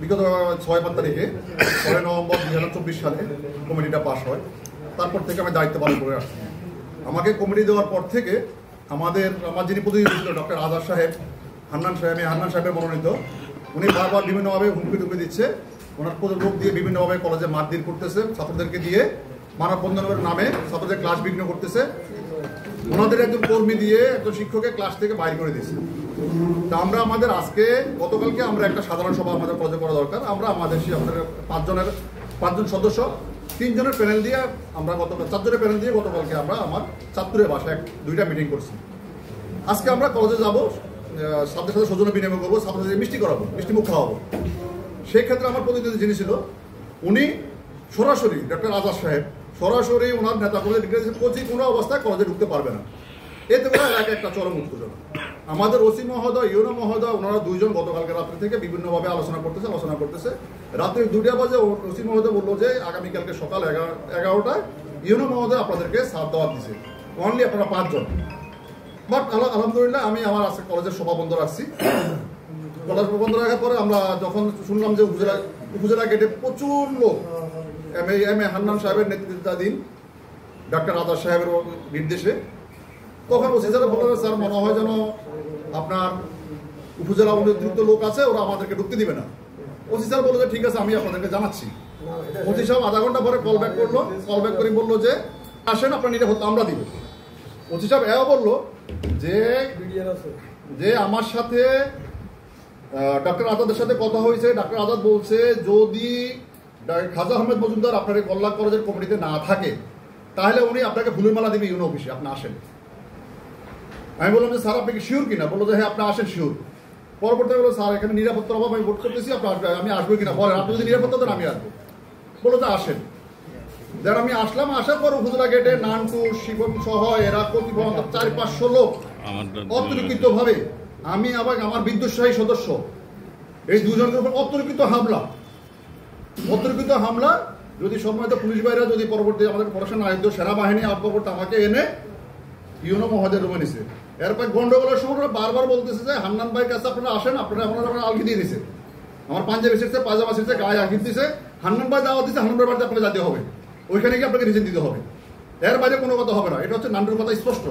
বিগত 6 তারিখে 6 নভেম্বর 2024 সালে কমিটিটা পাস হয়। তারপর থেকে আমি দায়িত্ব পালন করে আসছি। আমাকে কমিটি দেওয়ার পর থেকে আমার যিনি প্রতিনিধি ছিল ডক্টর আজাদ সাহেব, হান্নান সাহেবের মনোনীত, উনি বারবার বিভিন্নভাবে হুমকি টুমকি দিচ্ছে। ওনার লোক দিয়ে বিভিন্নভাবে কলেজে মারধর করতেছে, ছাত্রদেরকে দিয়ে মানববন্ধনের নামে ছাত্রদের ক্লাস বিঘ্ন করতেছে। ওনাদের একজন কর্মী দিয়ে একজন শিক্ষককে ক্লাস থেকে বাইর করে দিয়েছে। তা আমরা গতকালকে আমরা একটা সাধারণ সভা আমাদের কলেজে করা দরকার। আমরা আমাদের 5 সদস্য 3 জনের প্যানেল দিয়ে আমরা 4 জনের প্যানেল দিয়ে গতকালকে আমরা আমার ছাত্রের বাসায় 2টা মিটিং করছি। আজকে আমরা কলেজে যাবো, ছাত্রের সাথে সৌজন্য বিনিময় করবো, ছাত্রদের মিষ্টি করাবো, মিষ্টি মুখ খাওয়াবো। সেই ক্ষেত্রে আমার প্রতিনিধি যিনি ছিল উনি সরাসরি ডক্টর আজাদ সাহেব সরাসরি ওনার নেতা কলেজে ডিক্লেয়ার দিয়েছে কোচি কোনো অবস্থায় কলেজে ঢুকতে পারবে না। এতে করে এলাকায় একটা চরম উত্তেজনা। আমাদের ওসি মহোদয়, ইউনো মহোদয়, ওনারা 2 জন গতকালকে রাত্রি থেকে বিভিন্নভাবে আলোচনা করতেছে। রাত্রি 2টা বাজে ওসি মহোদয় বললো যে আগামীকালকে সকাল 11টায় ইউনো মহোদয় আপনাদেরকে সাথ দেওয়া দিছে, অনলি আপনারা 5 জন। বাট আলহামদুলিল্লাহ আমি আমার আজকে কলেজের সভা বন্ধ রাখছি। কলেজ বন্ধ রাখার পরে আমরা যখন শুনলাম যে উপজেলা গেটে প্রচুর লোক এম এ হান্নান সাহেবের নেতৃত্বাধীন ডক্টর আজাদ সাহেবের নির্দেশে, তখন ওসি স্যার বললেন স্যার মনে হয় যেন আপনার উপজেলা নেতৃত্ব লোক আছে, ওরা আমাদেরকে ঢুকতে দিবে না। ওসি স্যার বললো যে ঠিক আছে আমি আপনাদেরকে জানাচ্ছি। ওসি সাহেব আধা ঘন্টা পরে কল ব্যাক করে বললো যে আসেন আপনার নিরাপত্তা আমরা দিব। ওসি সাহেব এও বললো যে আমার সাথে ডক্টর আজাদের সাথে কথা হয়েছে। ডক্টর আজাদ বলছে যদি খাজা আহমেদ মজুমদার আপনার কল্যাণ কলেজের কমিটিতে না থাকে তাহলে উনি আপনাকে ফুলের মালা দিবে ইউনো অফিসে, আপনি আসেন। আমি বললাম যে স্যার আপনি কি শিওর কিনা? বললো যে হ্যাঁ আপনি আসেন শিওর। পরবর্তী বললো স্যার এখানে নিরাপত্তার অভাব, আমি ভোট করতেছি, আমি আসবো কিনা বলেন, আপনি যদি নিরাপত্তা দেন আমি আসবো। বললো যে আসেন। যারা আমি আসলাম, আসার পর উপজেলা গেটে নানটু শিবম সহ এরা কতিপয় 400-500 লোক অতর্কিত ভাবে আমি আবার আমার বিদ্যুৎসাহী সদস্য এই 2 জনের উপর অতর্কিত হামলা যদি সম্মানিত পুলিশ ভাইরা যদি পরবর্তী আমাদের পড়াশোনা আয়োজিত সেনাবাহিনী পরবর্তী আমাকে এনে ইউনো মহোদয় রুমে নিছে। এরপর গন্ডগোলের সময় বারবার বলতেছে যে হান্নান ভাইয়ের কাছে আপনারা আসেন, আপনারা আলগি দিয়ে দিছে, আমার পাঞ্জাবি ছিঁড়ছে, পাজামা ছিঁড়ছে, গায়ে আলগি দিছে। হান্নান ভাই দাওয়াত দিচ্ছে, হান্নান ভাই বাড়িতে আপনাকে যেতে হবে, ওইখানে গিয়ে আপনাকে রিজেন দিতে হবে। এর বাইরে কোনো কথা হবে না। এটা হচ্ছে নান্ডুর কথা স্পষ্ট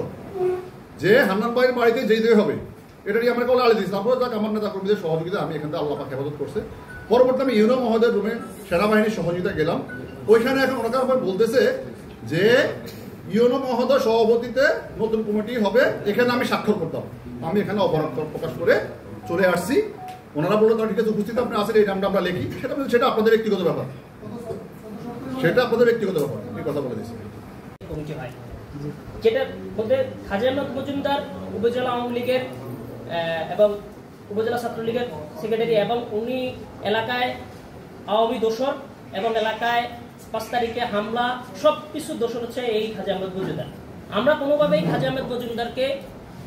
যে হান্নান ভাইয়ের বাড়িতে যেতে হবে। এটা নিয়ে আমরা কল আলে দিচ্ছি। তারপরে যাক আমার নেতা কর্মীদের সহযোগিতা আমি এখান থেকে আল্লাহ পাক হেফাজত করছে। পরবর্তী আমি ইউনো মহোদয়ের রুমে সেনাবাহিনীর সহযোগিতা গেলাম। ওইখানে এখন ওনাকে আবার বলতেছে যে ইউনো মহোদয় সভাপতিতে নতুন কমিটি হবে, এখানে আমি স্বাক্ষর করতাম। আমি এখানে অবরোধ প্রকাশ করে চলে আসছি। ওনারা বললো ঠিক আছে উপস্থিত আপনি আসেন, এই নামটা আমরা লিখি। সেটা আপনাদের ব্যক্তিগত ব্যাপার, এই কথা বলে দিচ্ছি। যেটা বলতে খাজা আহমেদ মজুমদার উপজেলা আওয়ামী লীগের এবং উপজেলা ছাত্রলীগের সেক্রেটারি, এবং উনি এলাকায় আওয়ামী দোসর এবং এলাকায় 5 তারিখে হামলা সব কিছু দোসর হচ্ছে এই খাজা আহমেদ মজুমদার। আমরা কোনোভাবেই খাজা আহমেদ মজুমদারকে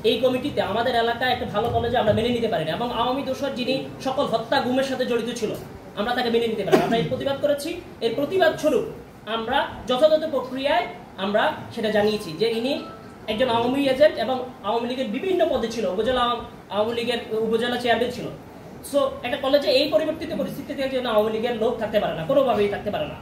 এই কমিটিতে আমাদের এলাকায় একটা ভালো কলেজে আমরা মেনে নিতে পারি না, এবং আওয়ামী দোসর যিনি সকল হত্যা গুমের সাথে জড়িত ছিল আমরা তাকে মেনে নিতে পারি না। আমরা এর প্রতিবাদ করেছি। এর প্রতিবাদ স্বরূপ আমরা যথাযথ প্রক্রিয়ায় আমরা সেটা জানিয়েছি যে ইনি একজন আওয়ামী এজেন্ট এবং আওয়ামী লীগের বিভিন্ন পদে ছিল, উপজেলা আওয়ামী লীগের উপজেলা চেয়ারম্যান ছিল। সো একটা কলেজে এই পরিবর্তিত পরিস্থিতিতে যেন আওয়ামী লীগের লোক থাকতে পারে না, কোনোভাবেই থাকতে পারে না।